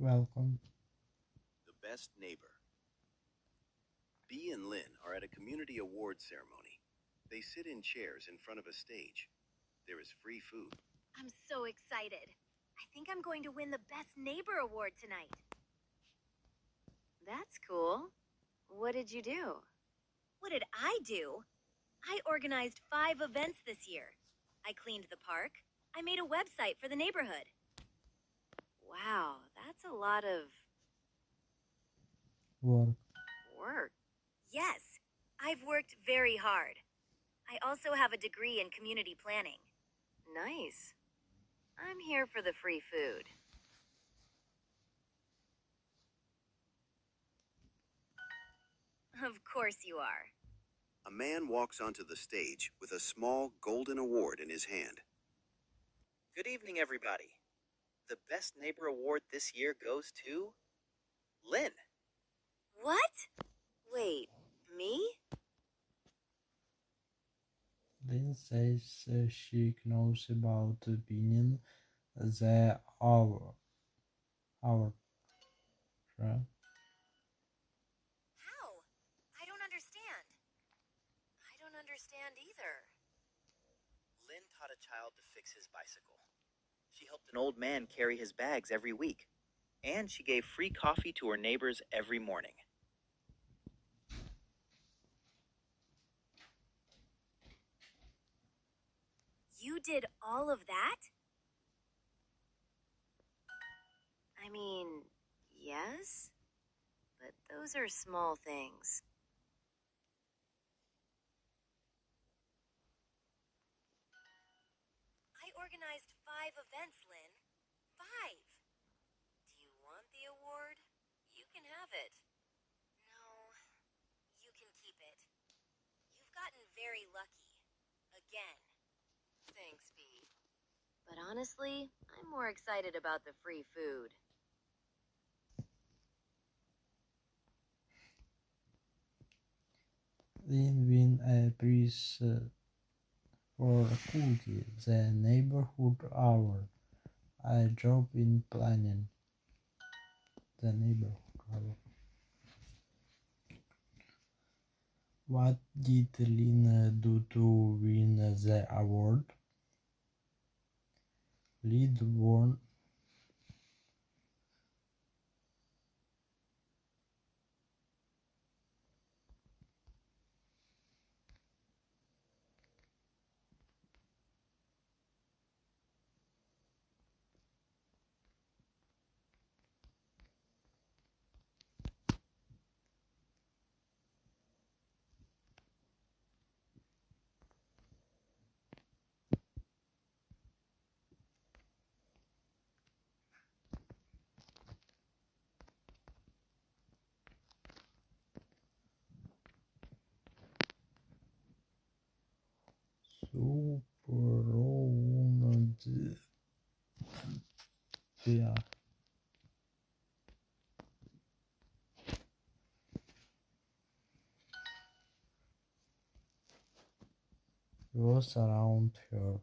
Welcome. The best neighbor. Bee and Lynn are at a community award ceremony. They sit in chairs in front of a stage. There is free food. I'm so excited. I think I'm going to win the Best Neighbor Award tonight. That's cool. What did you do? What did I do? I organized 5 events this year. I cleaned the park. I made a website for the neighborhood. Wow, that's a lot of Work. work. Yes, I've worked very hard. I also have a degree in community planning. Nice. I'm here for the free food. Of course you are. A man walks onto the stage with a small golden award in his hand. Good evening, everybody. The Best Neighbor Award this year goes to Lynn. What? Wait, me? Lynn says she knows about winning the hour. Right? How? I don't understand. I don't understand either. Lynn taught a child to fix his bicycle. She helped an old man carry his bags every week. And she gave free coffee to her neighbors every morning. You did all of that? I mean, yes, but those are small things. I organized 5 events, Lynn. 5. Do you want the award? You can have it. No, you can keep it. You've gotten very lucky. Again. Thanks, Bee. But honestly, I'm more excited about the free food. Lynn win a prize for a cookie, the neighborhood hour, a job in planning. The neighborhood hour. What did Lynn do to win the award? Lead won Superround. Yeah. Was around her.